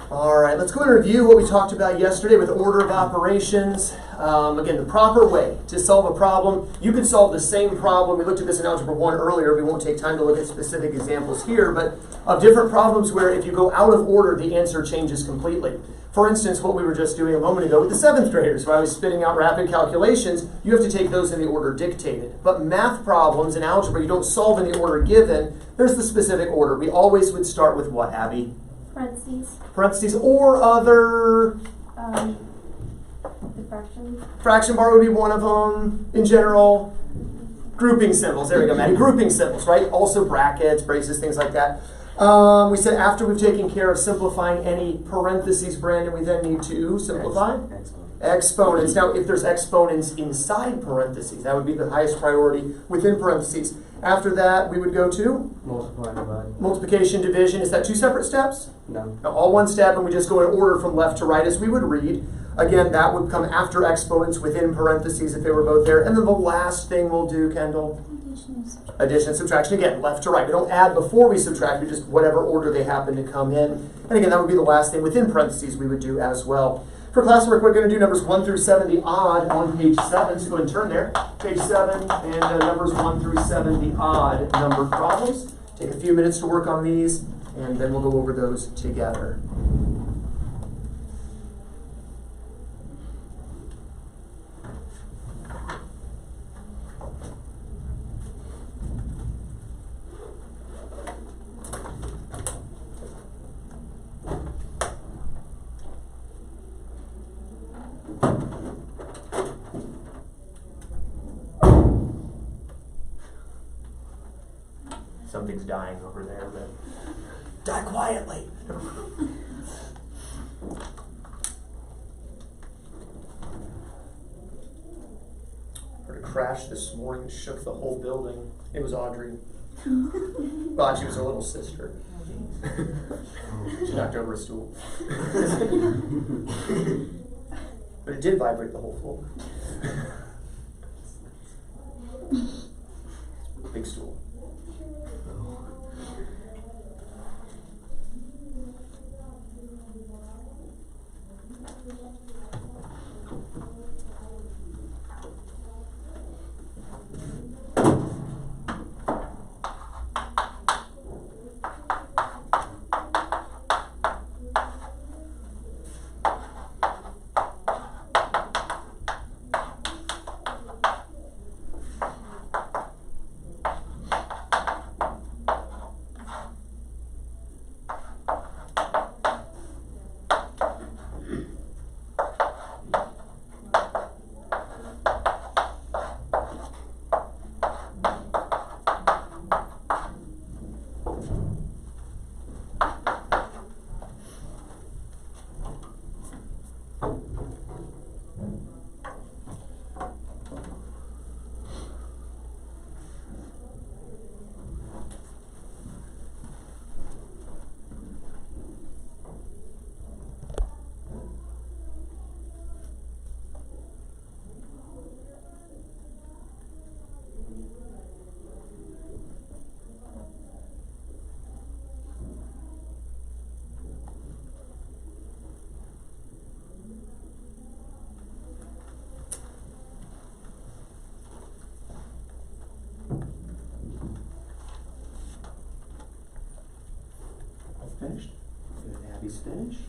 All right, let's go and review what we talked about yesterday with order of operations. Again, the proper way to solve a problem. You can solve the same problem. We looked at this in Algebra 1 earlier. We won't take time to look at specific examples here, but of different problems where if you go out of order, the answer changes completely. For instance, what we were just doing a moment ago with the 7th graders, where I was spitting out rapid calculations, you have to take those in the order dictated. But math problems in algebra, you don't solve in the order given. There's the specific order. We always would start with what, Abby? Parentheses. Parentheses or other. The fraction. Fraction bar would be one of them. In general, grouping symbols. There we go, Maddie. Grouping symbols, right? Also brackets, braces, things like that. We said after we've taken care of simplifying any parentheses, Brandon, we then need to simplify exponents. Now, if there's exponents inside parentheses, that would be the highest priority within parentheses. After that, we would go to multiplication, division. Is that two separate steps? No. All one step, and we just go in order from left to right as we would read. Again, that would come after exponents within parentheses if they were both there. And then the last thing we'll do, Kendall? Addition and subtraction. Again, left to right. We don't add before we subtract, we just whatever order they happen to come in. And again, that would be the last thing within parentheses we would do as well. For classwork, we're going to do numbers 1 through 70 odd on page 7. So go ahead and turn there. Page 7 and numbers 1 through 70 odd numbered problems. Take a few minutes to work on these, and then we'll go over those together. Something's dying over there, but die quietly. Heard a crash this morning, shook the whole building. It was Audrey. Well, she was her little sister. She knocked over a stool. But it did vibrate the whole floor. Big stool. Finished. Good. Abby's finished.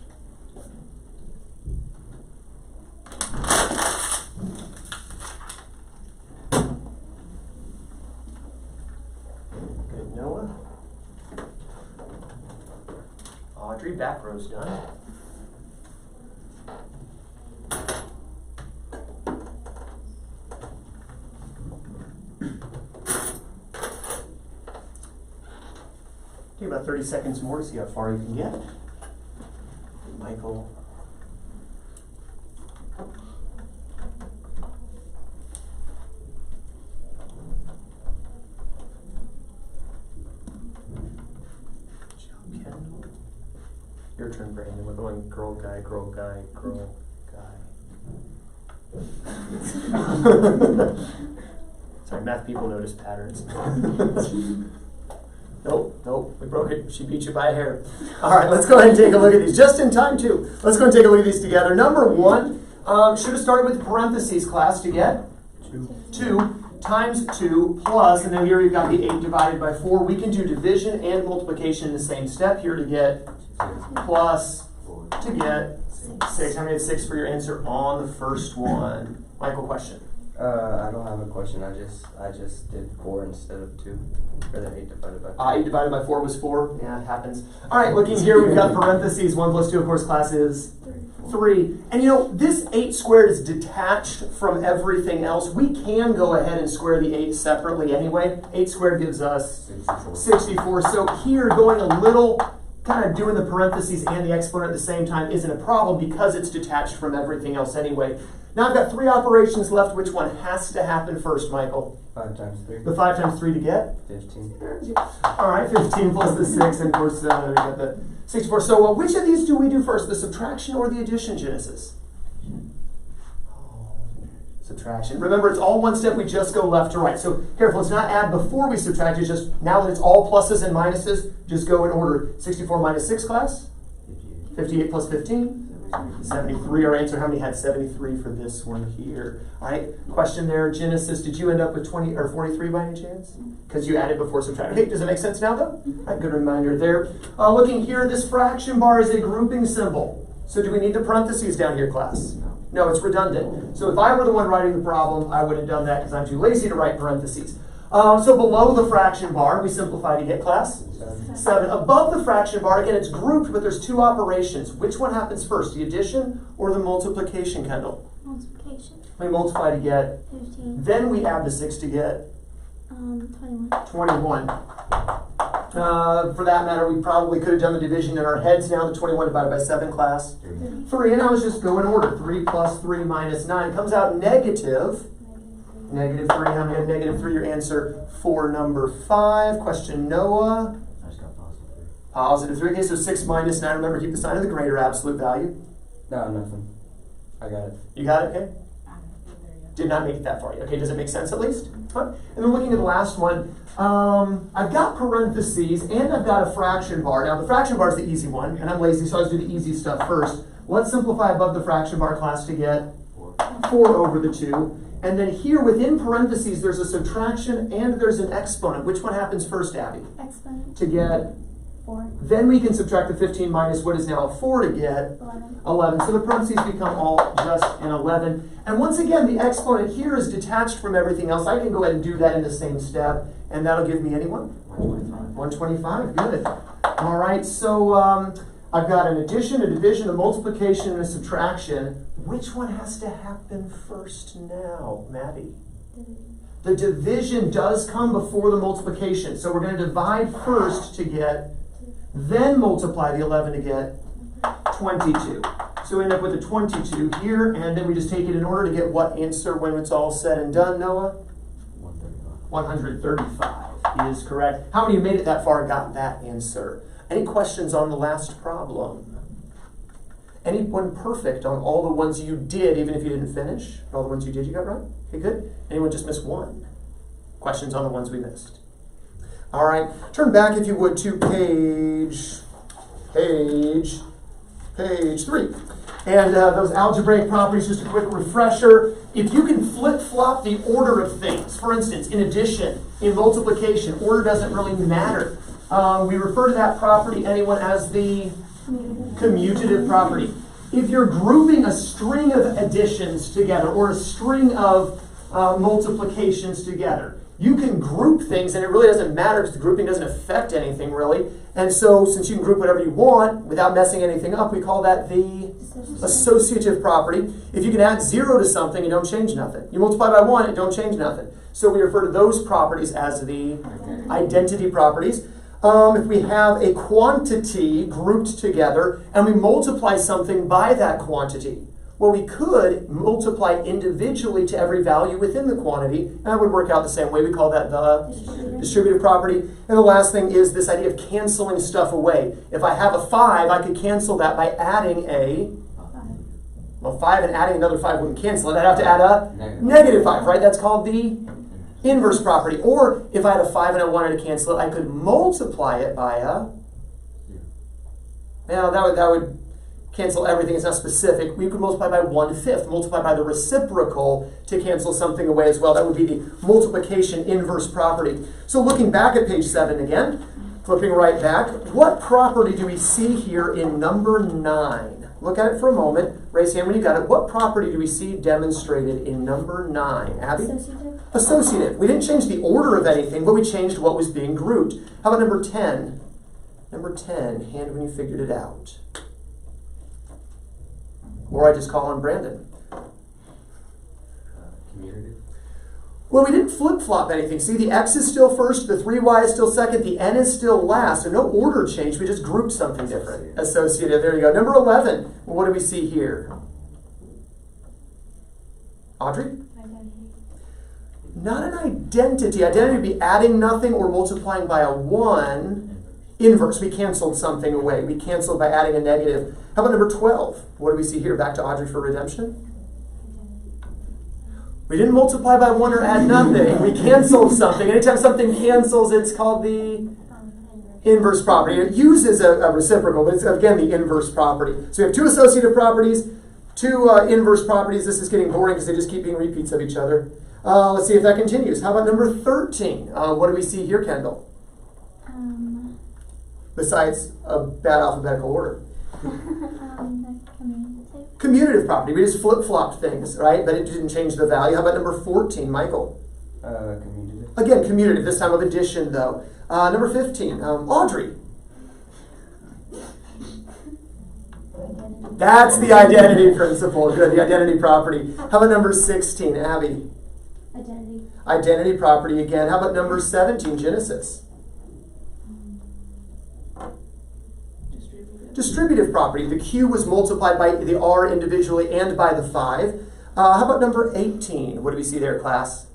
Good, Noah. Audrey, back row's done. Take about 30 seconds more to see how far you can get. Michael. Kendall. Your turn, Brandon. We're going girl, guy, girl, guy, girl, guy. Sorry, math people notice patterns. Nope, we broke it. She beat you by a hair. All right, let's go ahead and take a look at these. Just in time, too. Let's go and take a look at these together. Number 1, should have started with parentheses, class, to get 2 times 2 plus, and then here we've got the 8 divided by 4. We can do division and multiplication in the same step here to get plus to get 6. How many had 6 for your answer on the first one? Michael, question. I don't have a question. I just did 4 instead of 2 for the 8 divided by 4. 8 divided by 4 was 4. Yeah, it happens. All right, looking here, we've got parentheses. 1 plus 2, of course, class is 3. And you know, this 8 squared is detached from everything else. We can go ahead and square the 8 separately anyway. 8 squared gives us 64. So here, going a little, kind of doing the parentheses and the exponent at the same time isn't a problem because it's detached from everything else anyway. Now I've got 3 operations left. Which one has to happen first, Michael? 5 times 3. The 5 times 3 to get? 15. All right, 15 plus the 6, and of course we got the 64. So which of these do we do first, the subtraction or the addition, Genesis? Subtraction. Remember, it's all one step. We just go left to right. So careful, it's not add before we subtract. It's just, now that it's all pluses and minuses, just go in order. 64 minus 6, class? 58 plus 15? 73. Our answer, how many had 73 for this one here? All right, question there, Genesis, did you end up with 20 or 43 by any chance? Because you added before subtracting. Okay, does it make sense now, though? All right, good reminder there. Looking here, this fraction bar is a grouping symbol. So do we need the parentheses down here, class? No, it's redundant. So if I were the one writing the problem, I would have done that because I'm too lazy to write parentheses. So below the fraction bar, we simplify to get, class? 7. Above the fraction bar, again, it's grouped, but there's 2 operations. Which one happens first, the addition or the multiplication, Kendall? Multiplication. We multiply to get 15. Then we add the 6 to get 21. 21. For that matter, we probably could have done the division in our heads now. The 21 divided by 7, class? 3. And now let's just go in order. 3 plus 3 minus 9 comes out negative. Negative 3. How many had negative 3? Your answer for number 5. Question, Noah. I just got positive 3. Positive 3. Okay, so 6 minus 9. Remember, keep the sign of the greater absolute value. No, nothing. I got it. You got it, okay? Did not make it that far yet. Okay, does it make sense at least? Huh? And then looking at the last one, I've got parentheses and I've got a fraction bar. Now, the fraction bar is the easy one, and I'm lazy, so I just do the easy stuff first. Let's simplify above the fraction bar, class, to get 4 over the 2. And then here within parentheses, there's a subtraction and there's an exponent. Which one happens first, Abby? Exponent. To get 4. Then we can subtract the 15 minus what is now a 4 to get 11. So the parentheses become all just an 11. And once again, the exponent here is detached from everything else. I can go ahead and do that in the same step, and that'll give me anyone? 125. Good. All right, so I've got an addition, a division, a multiplication, and a subtraction. Which one has to happen first now, Maddie? The division does come before the multiplication. So we're going to divide first to get, then multiply the 11 to get 22. So we end up with a 22 here, and then we just take it in order to get what answer when it's all said and done, Noah? 135 is correct. How many made it that far and got that answer? Any questions on the last problem? Anyone perfect on all the ones you did, even if you didn't finish? All the ones you did, you got right? Okay, good. Anyone just missed one? Questions on the ones we missed? All right, turn back, if you would, to page 3. And those algebraic properties, just a quick refresher. If you can flip-flop the order of things, for instance, in addition, in multiplication, order doesn't really matter. We refer to that property, anyone, as the commutative property. If you're grouping a string of additions together or a string of multiplications together, you can group things, and it really doesn't matter because the grouping doesn't affect anything really. And so since you can group whatever you want without messing anything up, we call that the associative property. If you can add 0 to something, it don't change nothing. You multiply by 1, it don't change nothing. So we refer to those properties as the identity properties. If we have a quantity grouped together and we multiply something by that quantity, well, we could multiply individually to every value within the quantity, and that would work out the same way. We call that the distributive property. And the last thing is this idea of canceling stuff away. If I have a 5, I could cancel that by adding a, well, 5 and adding another 5 wouldn't cancel it. I'd have to add a negative 5, right? That's called the Inverse property. Or if I had a 5 and I wanted to cancel it, I could multiply it by a... Now that would cancel everything. It's not specific. We could multiply by 1/5. Multiply by the reciprocal to cancel something away as well. That would be the multiplication inverse property. So looking back at page 7 again, flipping right back, what property do we see here in number 9? Look at it for a moment. Raise your hand when you got it. What property do we see demonstrated in number 9? Abby? Associative. Associative. We didn't change the order of anything, but we changed what was being grouped. How about number 10? Number 10, hand when you figured it out. Or I just call on Brandon. Commutative. Well, we didn't flip-flop anything. See, the x is still first, the 3y is still second, the n is still last. So no order change, we just grouped something different. Associative, there you go. Number 11, well, what do we see here? Audrey? Identity. Not an identity. Identity would be adding nothing or multiplying by a 1. Inverse, we canceled something away. We canceled by adding a negative. How about number 12? What do we see here? Back to Audrey for redemption. We didn't multiply by 1 or add nothing. We canceled something. Anytime something cancels, it's called the inverse property. It uses a reciprocal, but it's, again, the inverse property. So we have 2 associative properties, 2 inverse properties. This is getting boring because they just keep being repeats of each other. Let's see if that continues. How about number 13? What do we see here, Kendall? Besides a bad alphabetical order. Commutative property. We just flip-flopped things, right? But it didn't change the value. How about number 14, Michael? Commutative. Again, commutative, this time of addition, though. Number 15, Audrey. That's the identity principle. Good, the identity property. How about number 16, Abby? Identity. Identity property again. How about number 17, Genesis? Distributive property. The Q was multiplied by the R individually and by the 5. How about number 18? What do we see there, class?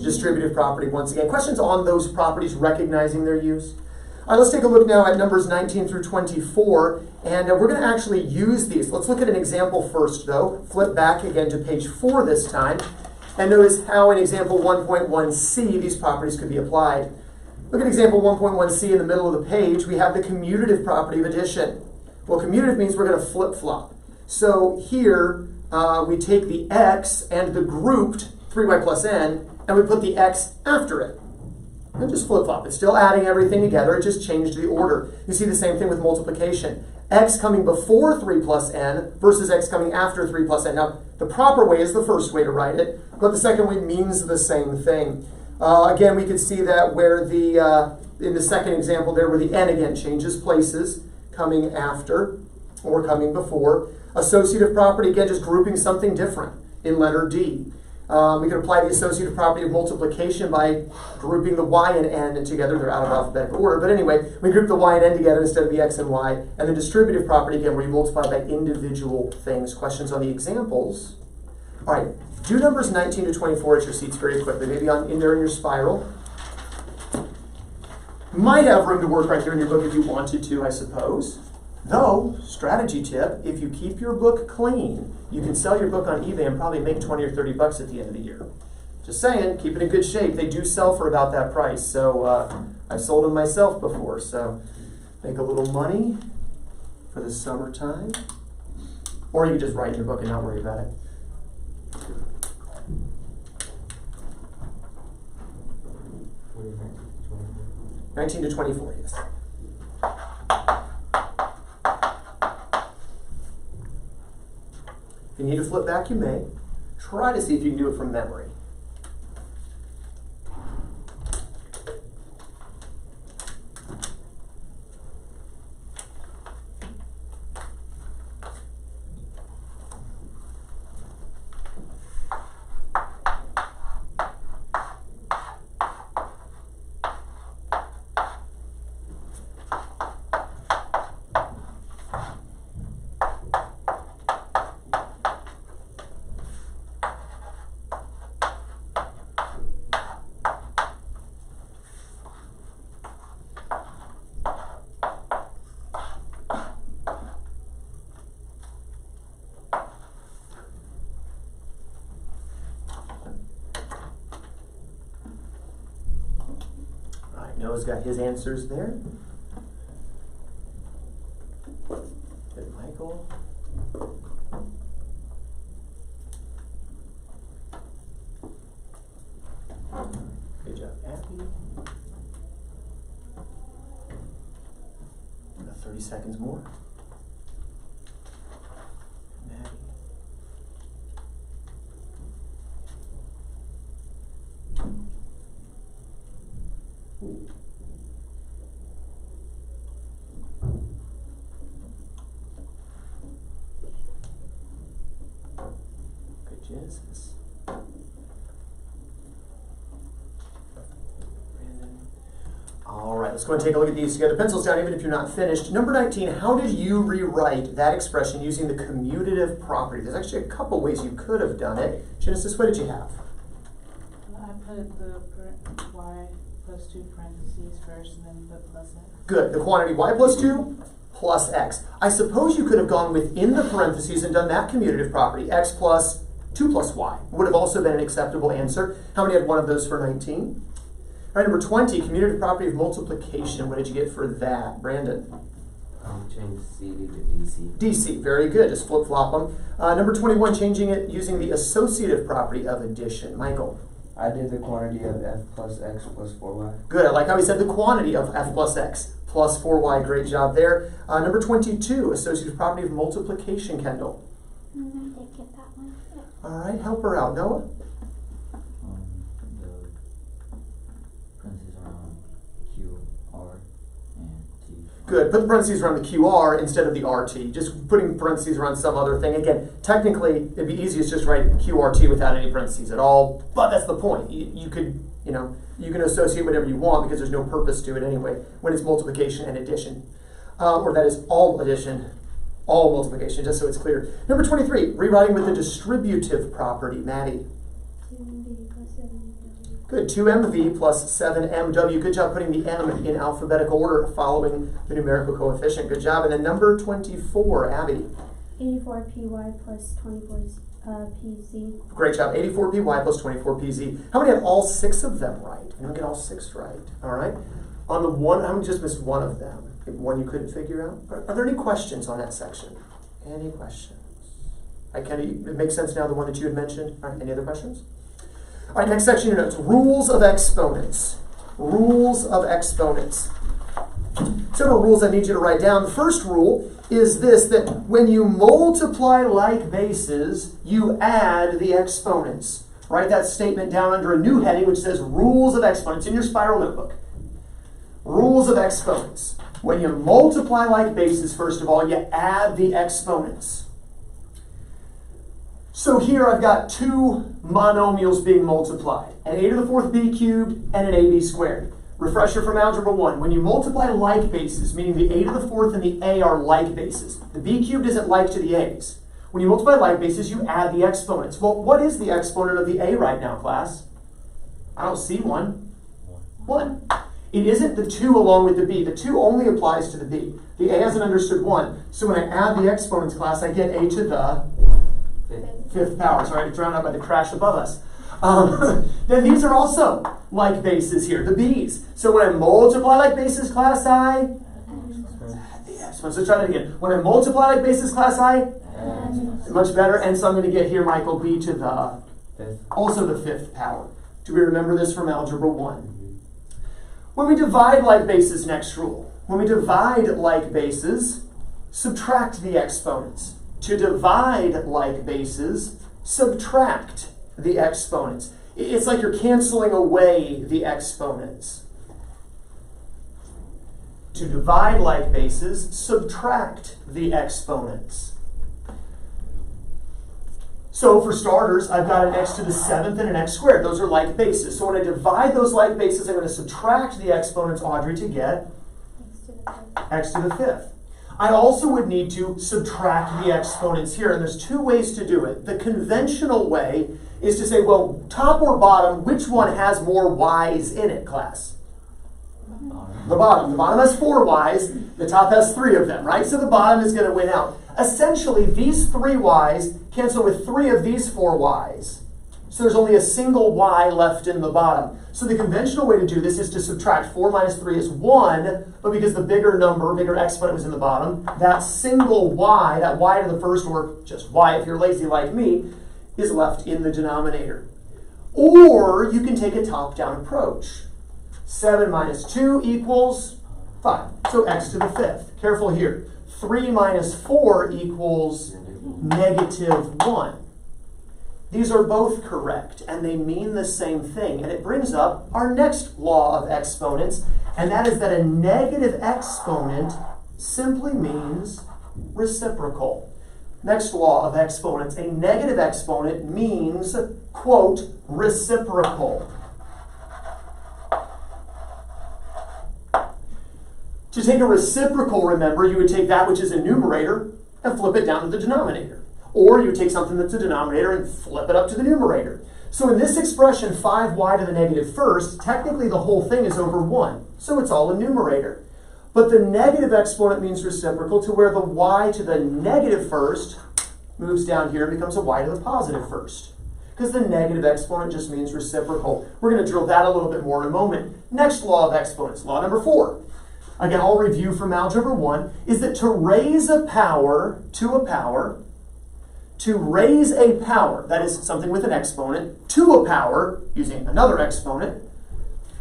Distributive property once again. Questions on those properties, recognizing their use? All right, let's take a look now at numbers 19 through 24, and we're going to actually use these. Let's look at an example first, though. Flip back again to page 4 this time, and notice how in example 1.1c these properties could be applied. Look at example 1.1c in the middle of the page. We have the commutative property of addition. Well, commutative means we're going to flip-flop. So here, we take the x and the grouped 3y plus n, and we put the x after it. And just flip-flop. It's still adding everything together. It just changed the order. You see the same thing with multiplication. X coming before 3 plus n versus x coming after 3 plus n. Now, the proper way is the first way to write it, but the second way means the same thing. Again, we could see that where the, in the second example there, where the n again changes places, coming after or coming before. Associative property, again, just grouping something different in letter D. We could apply the associative property of multiplication by grouping the y and n together. They're out of alphabetical order. But anyway, we group the y and n together instead of the x and y. And the distributive property, again, where you multiply by individual things. Questions on the examples? All right, do numbers 19 to 24 at your seats very quickly. Maybe in there in your spiral. Might have room to work right there in your book if you wanted to, I suppose. Though, strategy tip, if you keep your book clean, you can sell your book on eBay and probably make 20 or 30 bucks at the end of the year. Just saying, keep it in good shape. They do sell for about that price. So I've sold them myself before. So make a little money for the summertime. Or you can just write in your book and not worry about it. What do you think? 19 to 24, yes. If you need to flip back, you may. Try to see if you can do it from memory. Noah's got his answers there. Good, Michael. Good job, Abby. About 30 seconds more. Maddie. Ooh. Good Genesis. All right, let's go and take a look at these. You got the pencils down even if you're not finished. Number 19, how did you rewrite that expression using the commutative property? There's actually a couple ways you could have done it. Genesis, what did you have? I put the y plus 2 parentheses first and then put plus x. Good, the quantity y plus 2 plus x. I suppose you could have gone within the parentheses and done that commutative property, x plus 2 plus y. Would have also been an acceptable answer. How many had one of those for 19? All right, number 20, commutative property of multiplication. What did you get for that, Brandon? Change CD to DC. DC, very good. Just flip-flop them. Number 21, changing it using the associative property of addition. Michael? I did the quantity of f plus x plus 4y. Good. I like how he said the quantity of f plus x plus 4y. Great job there. Number 22, associative property of multiplication, Kendall. I did get that one. Yeah. All right, help her out. Noah? Good. Put the parentheses around the QR instead of the RT. Just putting parentheses around some other thing. Again, technically, it'd be easiest just write QRT without any parentheses at all. But that's the point. You can associate whatever you want because there's no purpose to it anyway when it's multiplication and addition. Or that is all addition, all multiplication, just so it's clear. Number 23, rewriting with the distributive property. Maddie. 2mv plus 7mw. Good, 2mv plus 7mw. Good job putting the m in alphabetical order following the numerical coefficient. Good job. And then number 24, Abby. 84py plus 24pz. Great job. 84py plus 24pz. How many had all 6 of them right? Anyone get all 6 right? All right. On the one, I just missed one of them. One you couldn't figure out? Are there any questions on that section? Any questions? It makes sense now, the one that you had mentioned. All right, any other questions? All right, next section, your notes. Rules of exponents. Rules of exponents. Several rules I need you to write down. The first rule is this, that when you multiply like bases, you add the exponents. Write that statement down under a new heading which says rules of exponents in your spiral notebook. Rules of exponents. When you multiply like bases, first of all, you add the exponents. So here I've got 2 monomials being multiplied, an a to the 4th b cubed and an ab squared. Refresher from Algebra 1, when you multiply like bases, meaning the a to the 4th and the a are like bases, the b cubed isn't like to the a's. When you multiply like bases, you add the exponents. Well, what is the exponent of the a right now, class? I don't see one. 1. It isn't the 2 along with the b. The 2 only applies to the b. The a hasn't understood 1. So when I add the exponents, class, I get a to the 5th power. Sorry, drowned out by the crash above us. Then these are also like bases here, the b's. So when I multiply like bases, class, I add the exponents. Let's try that again. When I multiply like bases, class, I add. Much better. And so I'm going to get here, Michael, b to the 5th. Also the 5th power. Do we remember this from Algebra 1? When we divide like bases, next rule. When we divide like bases, subtract the exponents. To divide like bases, subtract the exponents. It's like you're canceling away the exponents. To divide like bases, subtract the exponents. So for starters, I've got an x to the 7th and an x squared. Those are like bases. So when I divide those like bases, I'm going to subtract the exponents, Audrey, to get x to the 5th. I also would need to subtract the exponents here, and there's 2 ways to do it. The conventional way is to say, well, top or bottom, which one has more y's in it, class? The bottom. The bottom has 4 y's. The top has 3 of them, right? So the bottom is going to win out. Essentially, these 3 y's cancel with 3 of these 4 y's. So there's only a single y left in the bottom. So the conventional way to do this is to subtract 4 minus 3 is 1, but because the bigger exponent was in the bottom, that single y, that y to the first, or just y if you're lazy like me, is left in the denominator. Or you can take a top-down approach. 7 minus 2 equals 5. So x to the 5th. Careful here. 3 minus 4 equals negative 1. These are both correct, and they mean the same thing. And it brings up our next law of exponents, and that is that a negative exponent simply means reciprocal. Next law of exponents, a negative exponent means, quote, reciprocal. To take a reciprocal, remember, you would take that which is a numerator and flip it down to the denominator. Or you would take something that's a denominator and flip it up to the numerator. So in this expression, 5y to the negative first, technically the whole thing is over 1. So it's all a numerator. But the negative exponent means reciprocal to where the y to the negative first moves down here and becomes a y to the positive first. Because the negative exponent just means reciprocal. We're going to drill that a little bit more in a moment. Next law of exponents, law number 4. Again, I'll review from Algebra 1, is that to raise a power to a power, that is something with an exponent, to a power, using another exponent,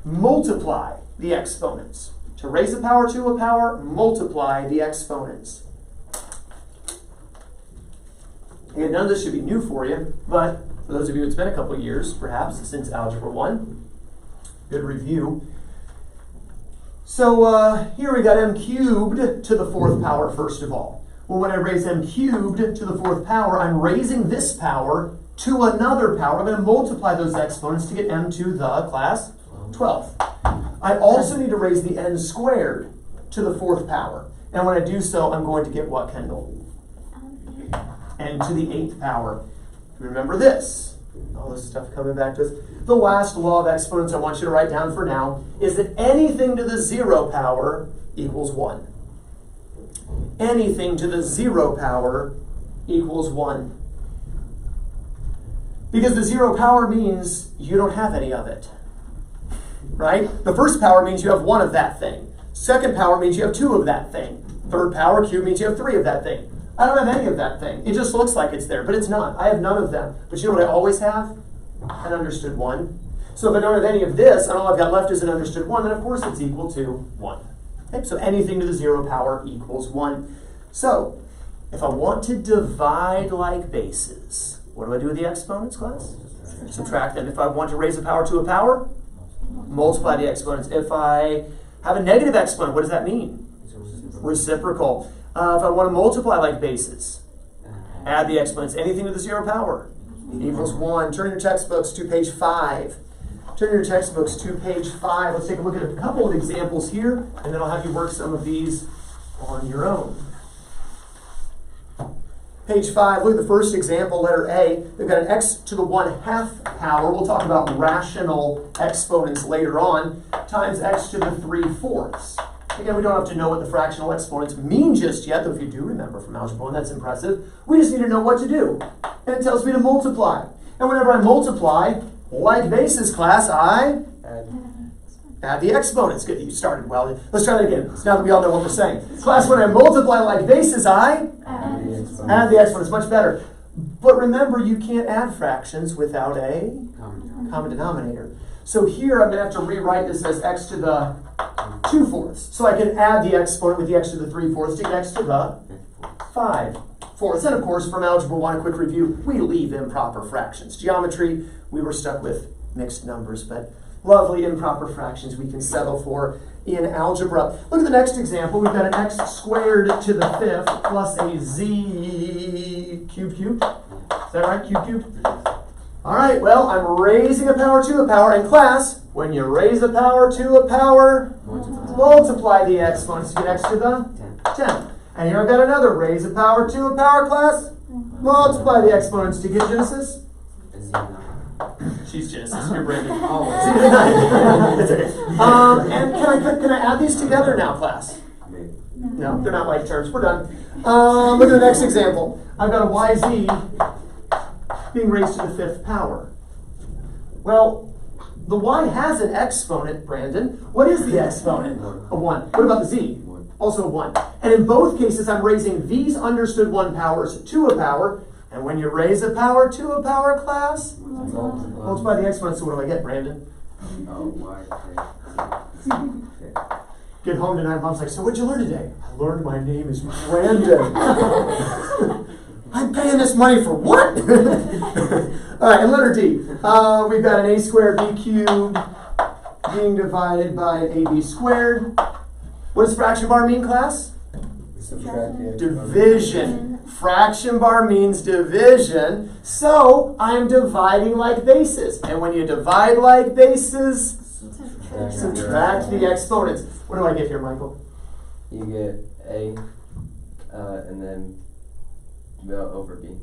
multiply the exponents. To raise a power to a power, multiply the exponents. Again, none of this should be new for you, but for those of you, it's been a couple of years, perhaps, since Algebra 1. Good review. So here we got m cubed to the 4th power, first of all. Well, when I raise m cubed to the 4th power, I'm raising this power to another power. I'm going to multiply those exponents to get m to the, class, 12th. I also need to raise the n squared to the 4th power. And when I do so, I'm going to get what, Kendall? N to the 8th power. Remember this. All this stuff coming back to us. The last law of exponents I want you to write down for now is that anything to the 0 power equals 1. Anything to the 0 power equals 1. Because the 0 power means you don't have any of it. Right? The first power means you have 1 of that thing. Second power means you have 2 of that thing. Third power cube means you have 3 of that thing. I don't have any of that thing. It just looks like it's there, but it's not. I have none of them. But you know what I always have? An understood 1. So if I don't have any of this, and all I've got left is an understood 1, then of course it's equal to 1. Okay? So anything to the 0 power equals 1. So if I want to divide like bases, what do I do with the exponents, class? Subtract them. If I want to raise a power to a power, multiply the exponents. If I have a negative exponent, what does that mean? Reciprocal. If I want to multiply like bases, add the exponents. Anything to the 0 power equals 1. Turn your textbooks to page 5. Turn your textbooks to page 5. Let's take a look at a couple of examples here, and then I'll have you work some of these on your own. Page 5, look at the first example, letter A. We've got an x to the 1/2 power. We'll talk about rational exponents later on, times x to the 3/4. Again, we don't have to know what the fractional exponents mean just yet, though if you do remember from Algebra 1, that's impressive. We just need to know what to do. And it tells me to multiply. And whenever I multiply, like bases, class, I add the exponents. Good, you started well. Let's try that again. So now that we all know what we're saying. Class, when I multiply like bases, I add the exponents. Much better. But remember, you can't add fractions without a common denominator. So here I'm going to have to rewrite this as x to the 2/4. So I can add the exponent with the x to the 3/4 to get x to the 5/4. And of course, from Algebra 1, a quick review, we leave improper fractions. Geometry, we were stuck with mixed numbers, but lovely improper fractions we can settle for in algebra. Look at the next example. We've got an x squared to the 5th plus a z cubed. Is that right? Cubed? All right, well, I'm raising a power to a power. In class, when you raise a power to a power, multiply the exponents to get x to the 10. And here I've got another raise a power to a power, class. Multiply the exponents to get Genesis. She's Genesis, you're Brandon. It's okay. And can I add these together now, class? No, they're not like terms. We're done. Look at the next example. I've got a yz being raised to the 5th power. Well, the y has an exponent, Brandon. What is the exponent? A 1. What about the z? Also a 1. And in both cases, I'm raising these understood 1 powers to a power. And when you raise a power to a power, class, multiply the exponent. So what do I get, Brandon? Get home tonight, mom's like, so what'd you learn today? I learned my name is Brandon. I'm paying this money for what? All right, and letter D. We've got an a squared b cubed being divided by ab squared. What does fraction bar mean, class? Division. Fraction bar means division. So I'm dividing like bases. And when you divide like bases, subtract the exponents. What do I get here, Michael? You get A, and then over B.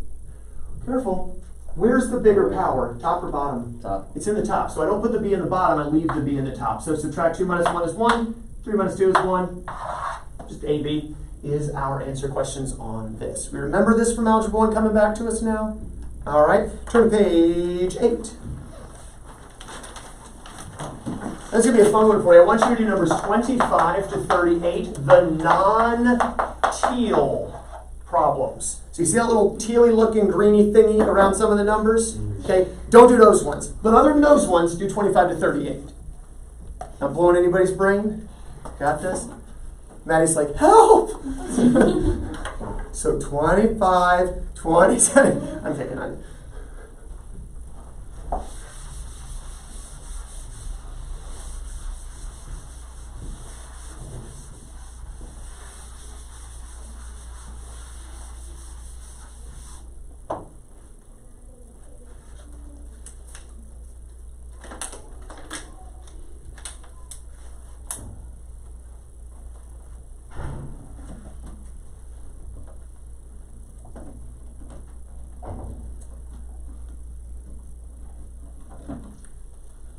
Careful. Where's the bigger power? Top or bottom? Top. It's in the top. So I don't put the b in the bottom, I leave the b in the top. So subtract 2 minus 1 is 1. 3 minus 2 is 1. Just AB is our answer questions on this. We remember this from Algebra 1 coming back to us now? All right. Turn to page 8. That's going to be a fun one for you. I want you to do numbers 25 to 38, the non-teal problems. So you see that little tealy looking greeny thingy around some of the numbers? Okay, don't do those ones. But other than those ones, do 25 to 38. Not blowing anybody's brain? Got this? Maddie's like, help! So 25, 27. I'm taking on.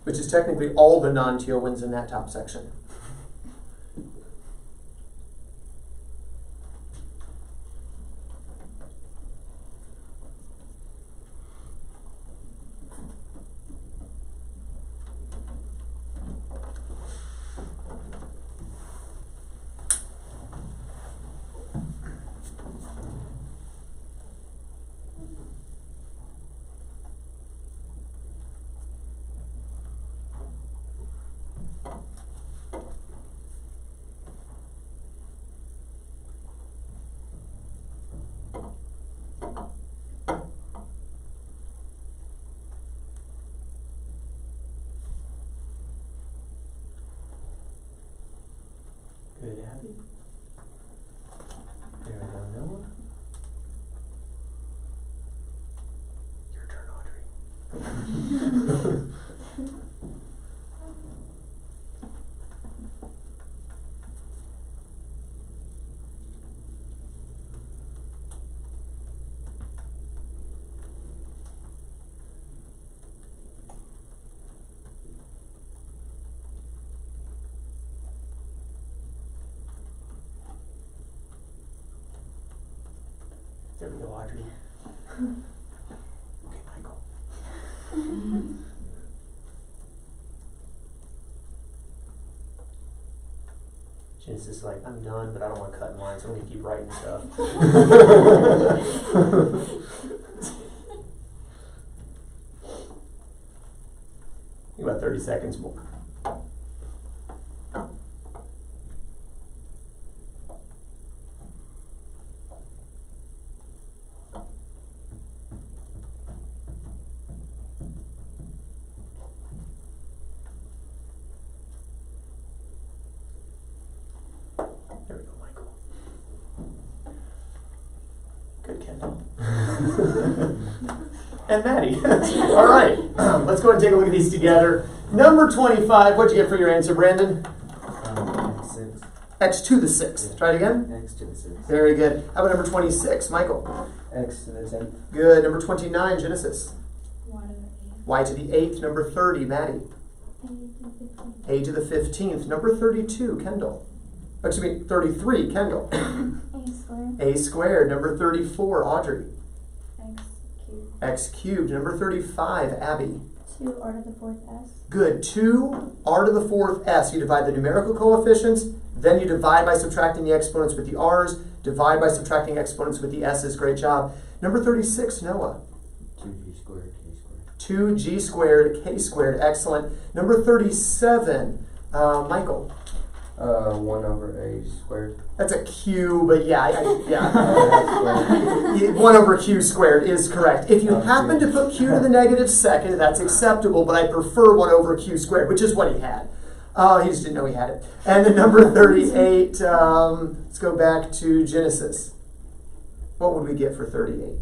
Which is technically all the non-teal ones in that top section. Good, Abby. There we go, Noah. Your turn, Audrey. There we go, Audrey. Okay, Michael. Genesis is like, I'm done, but I don't want to cut in line, so I'm going to keep writing stuff. About 30 seconds more. There we go, Michael. Good, Kendall. And Maddie. All right, let's go ahead and take a look at these together. Number 25, what'd you get for your answer, Brandon? X6. X to the 6th. Yeah. Try it again. X to the 6th. Very good. How about number 26, Michael? X to the 10th. Good. Number 29, Genesis. Y to the 8th. Y to the 8th. Number 30, Maddie. A to the 15th. Number 32, Kendall. Excuse me, 33, Kendall. A squared. A squared. Number 34, Audrey. X cubed. X cubed. Number 35, Abby. 2 r to the 4th s. Good. 2 r to the 4th s. You divide the numerical coefficients, then you divide by subtracting the exponents with the r's, divide by subtracting exponents with the s's. Great job. Number 36, Noah. 2g squared k squared. 2g squared k squared. Excellent. Number 37, Michael. 1 over a squared. That's a q, but yeah. 1 over q squared is correct. If you happen to put q to the negative second, that's acceptable, but I prefer 1 over q squared, which is what he had. He just didn't know he had it. And then number 38, let's go back to Genesis. What would we get for 38?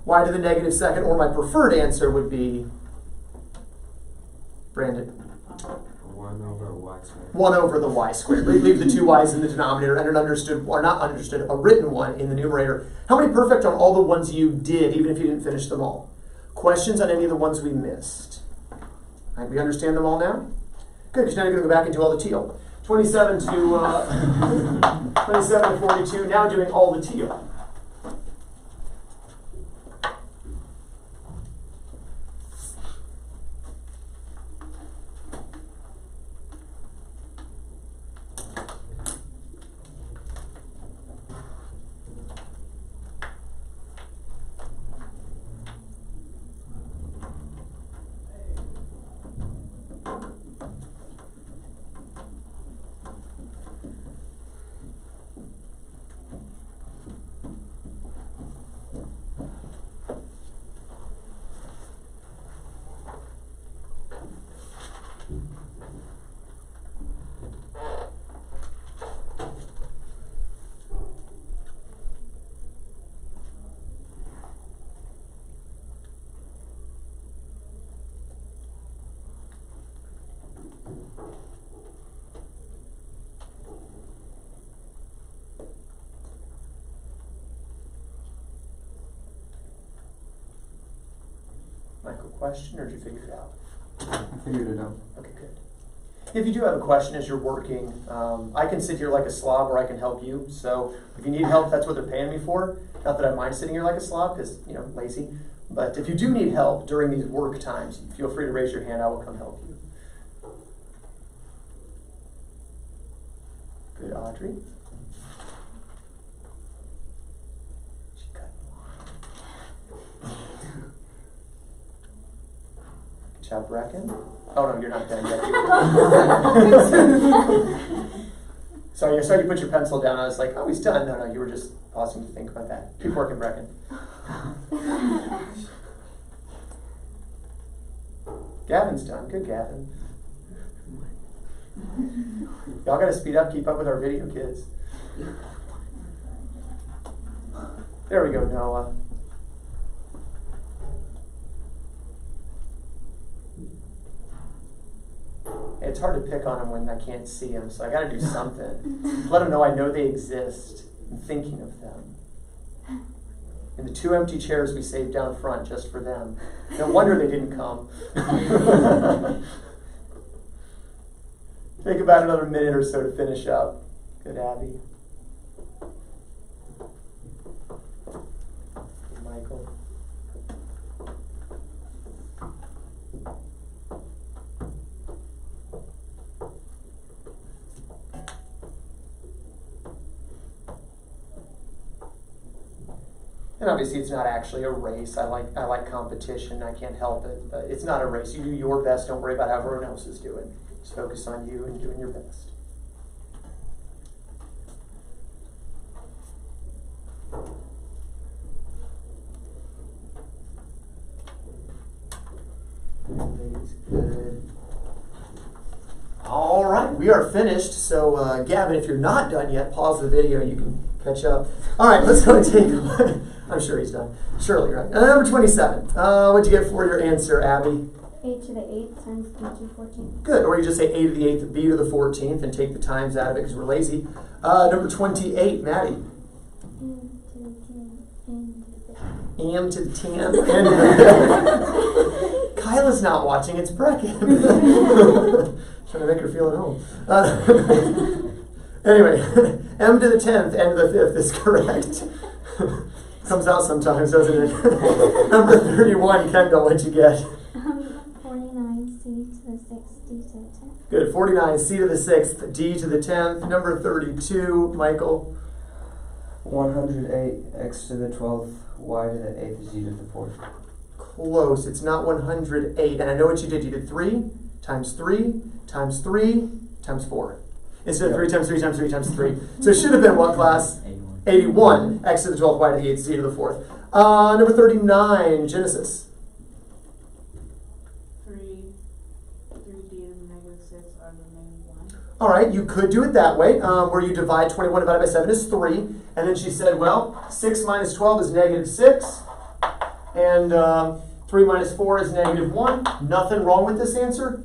Y to the negative second, or my preferred answer would be, Brandon? 1 over y squared. 1 over the y squared. Leave the two y's in the denominator and an understood, or not understood, a written one in the numerator. How many perfect on all the ones you did, even if you didn't finish them all? Questions on any of the ones we missed? All right, we understand them all now? Good, because now you're going to go back and do all the teal. 27 to 42, now doing all the teal. Michael, question, or did you figure it out? I figured it out. Okay, good. If you do have a question as you're working, I can sit here like a slob, or I can help you. So if you need help, that's what they're paying me for. Not that I mind sitting here like a slob, because, lazy. But if you do need help during these work times, feel free to raise your hand. I will come help you. Good, Audrey. She cut Good job, Bracken. Oh no, you're not done yet. Sorry, I saw you put your pencil down. I was like, oh, he's done. No, you were just pausing to think about that. Keep working, Bracken. Gavin's done. Good, Gavin. Y'all gotta speed up, keep up with our video kids. There we go, Noah. It's hard to pick on them when I can't see them, so I gotta do something. Let them know I know they exist. I'm thinking of them. And the 2 empty chairs we saved down front just for them. No wonder they didn't come. Take about another minute or so to finish up. Good, Abby. Michael. And obviously it's not actually a race. I like competition. I can't help it. It's not a race. You do your best. Don't worry about how everyone else is doing. Just focus on you and doing your best. Good. All right, we are finished. So, Gavin, if you're not done yet, pause the video. You can catch up. All right, let's go and take a look. I'm sure he's done. Surely, right? Number 27. What'd you get for your answer, Abby? A to the 8th times b to the 14th. Good. Or you just say a to the 8th, b to the 14th, and take the times out of it because we're lazy. Number 28, Maddie. M to the 10. Kyla's not watching. It's Brecken. Trying to make her feel at home. Anyway, m to the 10th and the 5th is correct. Comes out sometimes, doesn't it? Number 31, Kendall, what'd you get? 49, C to the 6th, D to the 10th. Good, 49, C to the 6th, D to the 10th. Number 32, Michael. 108, x to the 12th, y to the 8th, z to the 4th. Close, it's not 108. And I know what you did. You did 3 times 3 times 3 times 4. Instead of 3 times 3 times 3 times 3. So it should have been what class? 81. X to the 12th, y to the 8th, z to the 4th. Number 39, Genesis. 3d to the negative 6 are the remaining 1. All right, you could do it that way, where you divide 21 divided by 7 is 3. And then she said, well, 6 minus 12 is negative 6. And 3 minus 4 is negative 1. Nothing wrong with this answer.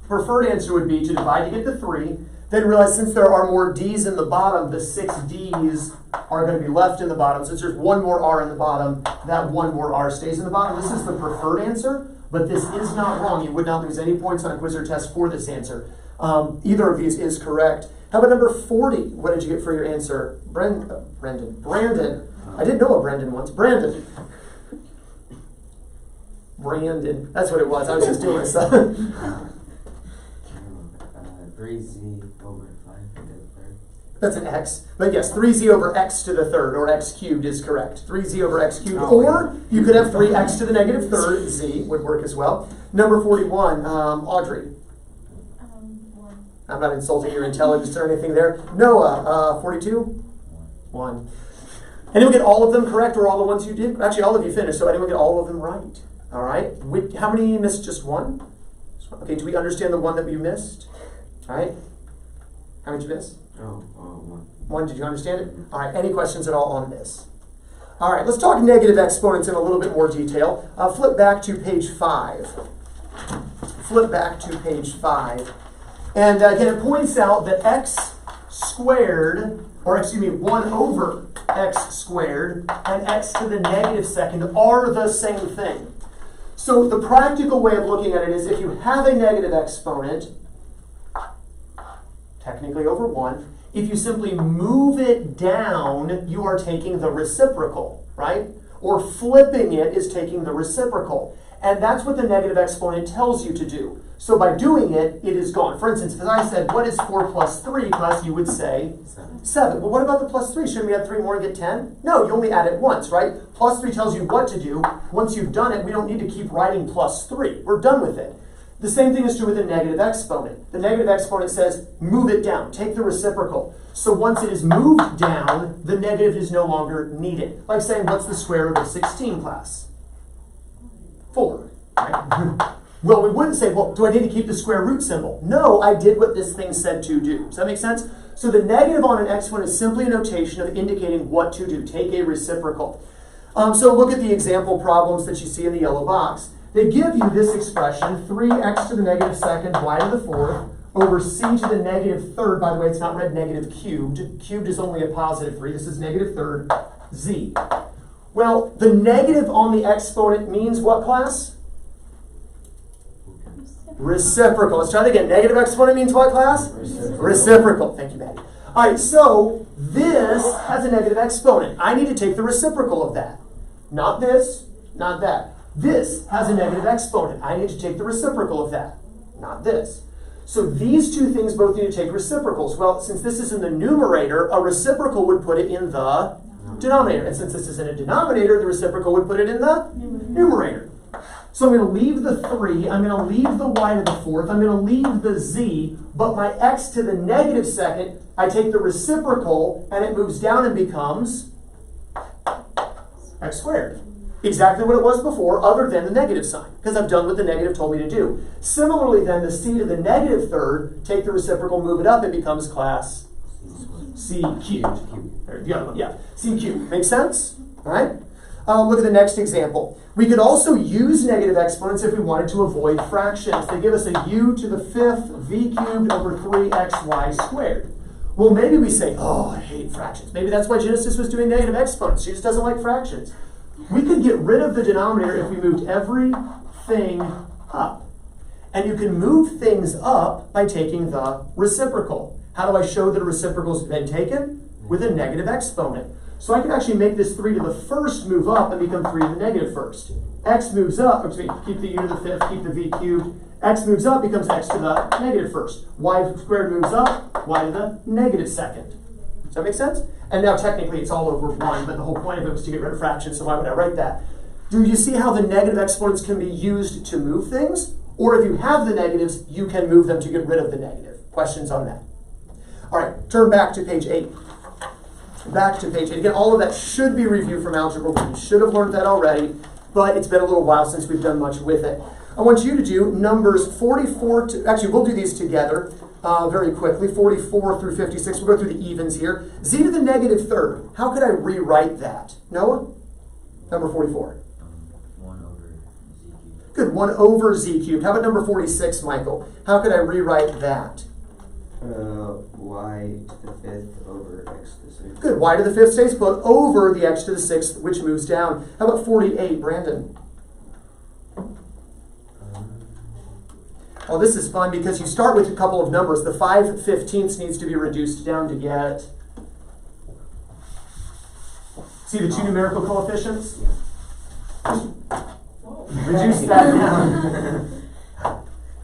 Preferred answer would be to divide to get the 3. Then realize since there are more D's in the bottom, the 6 D's are going to be left in the bottom. Since there's one more R in the bottom, that one more R stays in the bottom. This is the preferred answer, but this is not wrong. You would not lose any points on a quiz or test for this answer. Either of these is correct. How about number 40? What did you get for your answer? Brandon. I didn't know a Brendan once. Brandon. That's what it was. I was just doing myself. 3z over 5 to the 3rd. That's an x. But yes, 3z over x to the 3rd, or x cubed is correct. 3z over x cubed. Or you could have 3x to the negative 3rd, z would work as well. Number 41, Audrey. 1. I'm not insulting your intelligence or anything there. Noah, 42? 1. Anyone get all of them correct, or all the ones you did? Actually, all of you finished, so anyone get all of them right? All right. How many missed just one? Okay, do we understand the one that you missed? All right. How many did you miss? 1. 1, did you understand it? All right, any questions at all on this? All right, let's talk negative exponents in a little bit more detail. Flip back to page 5. Flip back to page 5. And again, it points out that x squared, or excuse me, 1 over x squared and x to the negative second are the same thing. So the practical way of looking at it is if you have a negative exponent, technically over 1, if you simply move it down, you are taking the reciprocal, right? Or flipping it is taking the reciprocal. And that's what the negative exponent tells you to do. So by doing it, it is gone. For instance, if I said, what is 4 plus 3 plus, you would say 7. Well, what about the plus 3? Shouldn't we add 3 more and get 10? No, you only add it once, right? Plus 3 tells you what to do. Once you've done it, we don't need to keep writing plus 3. We're done with it. The same thing is true with a negative exponent. The negative exponent says, move it down, take the reciprocal. So once it is moved down, the negative is no longer needed. Like saying, what's the square root of 16, class? 4. Right? Well, we wouldn't say, well, do I need to keep the square root symbol? No, I did what this thing said to do. Does that make sense? So the negative on an exponent is simply a notation of indicating what to do. Take a reciprocal. So look at the example problems that you see in the yellow box. They give you this expression, 3x to the negative second, y to the 4th, over c to the negative 3rd. By the way, it's not read negative cubed. Cubed is only a positive 3. This is negative 3rd, z. Well, the negative on the exponent means what, class? Reciprocal. Let's try that again. Negative exponent means what, class? Reciprocal. Thank you, Maddie. All right, so this has a negative exponent. I need to take the reciprocal of that. Not this, not that. This has a negative exponent. I need to take the reciprocal of that. Not this. So these two things both need to take reciprocals. Well, since this is in the numerator, a reciprocal would put it in the denominator. And since this is in a denominator, the reciprocal would put it in the numerator. So I'm going to leave the 3, I'm going to leave the y to the 4th, I'm going to leave the z, but my x to the negative second, I take the reciprocal, and it moves down and becomes x squared. Exactly what it was before, other than the negative sign, because I've done what the negative told me to do. Similarly, then, the c to the negative 3rd, take the reciprocal, move it up, it becomes class c cubed. The other one, yeah, c cubed. Make sense? All right? Look at the next example. We could also use negative exponents if we wanted to avoid fractions. They give us a u to the 5th v cubed over 3xy squared. Well, maybe we say, oh, I hate fractions. Maybe that's why Genesis was doing negative exponents. She just doesn't like fractions. We could get rid of the denominator if we moved everything up. And you can move things up by taking the reciprocal. How do I show that a reciprocal has been taken? With a negative exponent. So I can actually make this 3 to the first move up and become 3 to the negative first. X moves up, keep the u to the fifth, keep the v cubed. X moves up, becomes x to the negative first. Y squared moves up, y to the negative second. Does that make sense? And now technically it's all over 1, but the whole point of it was to get rid of fractions, so why would I write that? Do you see how the negative exponents can be used to move things? Or if you have the negatives, you can move them to get rid of the negative. Questions on that? All right, turn back to page 8. Back to page 8. Again, all of that should be reviewed from Algebra 1. You should have learned that already, but it's been a little while since we've done much with it. I want you to do numbers 44 to, actually we'll do these together very quickly, 44 through 56. We'll go through the evens here. Z to the negative third. How could I rewrite that? Noah? Number 44. 1 over z cubed. Good, 1 over z cubed. How about number 46, Michael? How could I rewrite that? Y to the fifth over x to the sixth. Good, y to the fifth stays put over the x to the sixth, which moves down. How about 48, Brandon? Well, this is fun because you start with a couple of numbers. The 5/15 needs to be reduced down to get... See the two numerical coefficients? Reduce that down.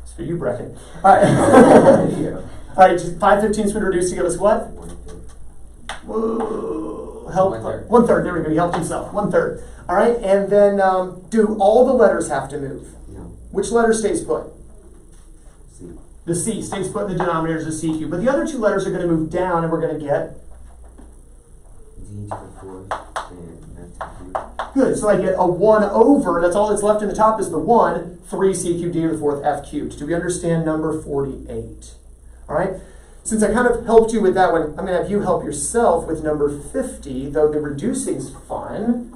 It's for you, Brecken. All right. All right, 5/15 would reduce to give us what? 1/5. Whoa, help. 1/3. 1/3, there we go. He helped himself. 1/3. All right, and then do all the letters have to move? No. Which letter stays put? C. The C stays put in the denominator as a C cube. But the other two letters are going to move down, and we're going to get? D to the fourth and F to the cube. Good, so I get a 1 over, that's all that's left in the top is the 1, 3 C cubed D to the fourth F cubed. Do we understand number 48? All right, since I kind of helped you with that one, I'm going to have you help yourself with number 50, though the reducing's fun.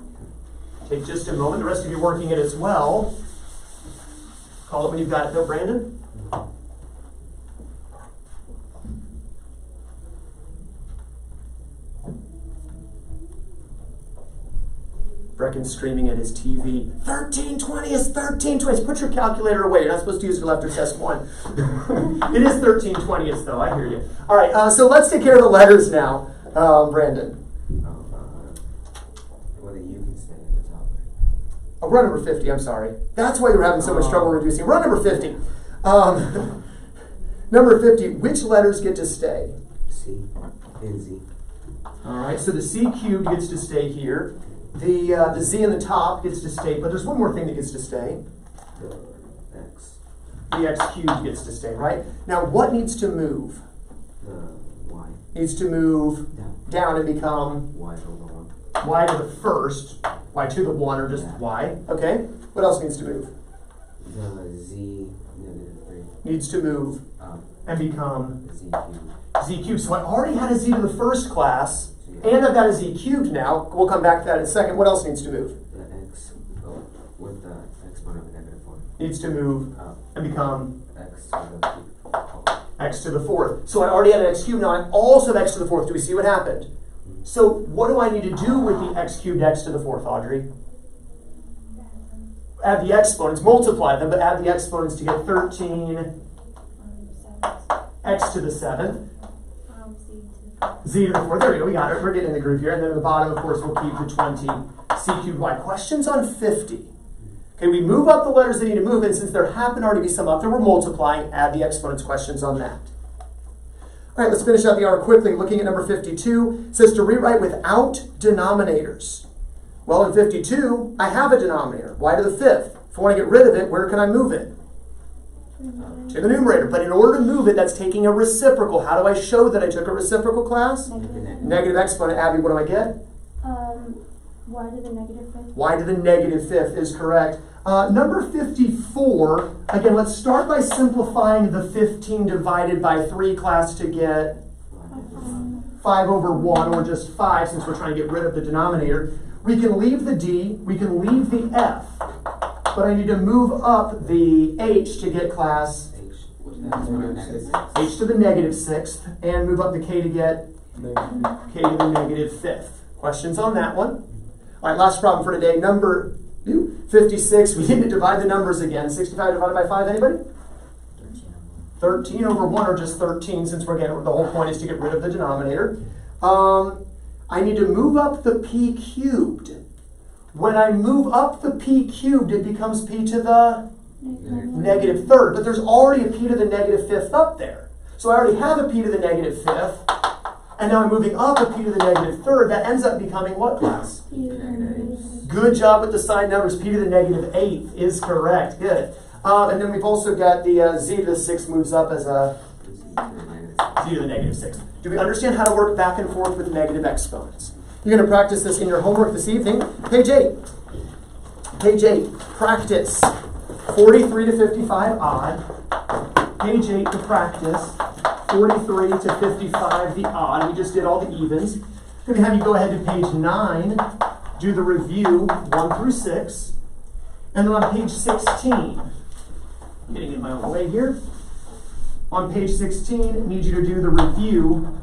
Take just a moment, the rest of you working it as well. Call it when you've got it, though, Brandon. Brecken's screaming at his TV, 1320 is 1320. Put your calculator away. You're not supposed to use it till after test 1. It is 1320 though, I hear you. All right, so let's take care of the letters now, Brandon. Whether you can stand at the top. Oh, run number 50, I'm sorry. That's why you're having so much trouble reducing. Run number 50. Number 50, which letters get to stay? C and Z. All right, so the C cubed gets to stay here. The Z in the top gets to stay, but there's one more thing that gets to stay. The X. The X cubed gets to stay, right? Now, what needs to move? The Y. Needs to move down and become Y to the 1. y to the first, y to the 1, or just y. Okay? What else needs to move? The Z negative 3. Needs to move Up. and become The Z cubed. z cubed. So I already had a z to the first class, and I've got a z cubed now. We'll come back to that in a second. What else needs to move? The X with the exponent of negative 1. Needs to move Up. and become X to the cube. x to the fourth. So I already had an x cubed, now I also have x to the fourth. Do we see what happened? So what do I need to do with the x cubed x to the fourth, Audrey? Add the exponents, multiply them, but add the exponents to get 13 x to the 7th. Z to the fourth. There we go. We got it. We're getting in the groove here. And then at the bottom, of course, we'll keep the 20 C cubed y. Questions on 50. Okay, we move up the letters that need to move, and since there happen already to be some up there, we're multiplying. Add the exponents. Questions on that. All right, let's finish out the hour quickly. Looking at number 52, it says to rewrite without denominators. Well, in 52, I have a denominator, y to the fifth. If I want to get rid of it, where can I move it? To the numerator. But in order to move it, that's taking a reciprocal. How do I show that I took a reciprocal class? Negative exponent. Abby, what do I get? Y to the negative fifth. Y to the negative fifth is correct. Number 54, again, let's start by simplifying the 15 divided by 3 class to get 5 over 1, or just 5, since we're trying to get rid of the denominator. We can leave the D, we can leave the F, but I need to move up the H to get class H to the negative 6th, and move up the K to get K to the negative 5th. Questions on that one? All right, last problem for today. Number 56. We need to divide the numbers again. 65 divided by 5, anybody? 13 over 1, or just 13, since we're getting, the whole point is to get rid of the denominator. I need to move up the p cubed. When I move up the p cubed, it becomes p to the negative third. But there's already a p to the negative fifth up there. So I already have a p to the negative fifth. And now I'm moving up a p to the negative third. That ends up becoming what, class? Good job with the side numbers. P to the negative eighth is correct. Good. And then we've also got the z to the sixth moves up as a z to the negative sixth. Do we understand how to work back and forth with negative exponents? You're going to practice this in your homework this evening. Page 8. Page 8. Practice 43 to 55 odd. Page 8 to practice 43 to 55 the odd. We just did all the evens. I'm going to have you go ahead to page 9, do the review 1 through 6. And then on page 16, getting in my own way here. On page 16, I need you to do the review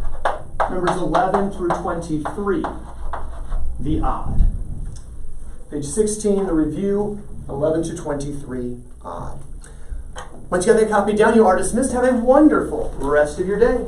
numbers 11 through 23, the odd. Page 16, the review, 11 to 23, odd. Once you have that copy down, you are dismissed. Have a wonderful rest of your day.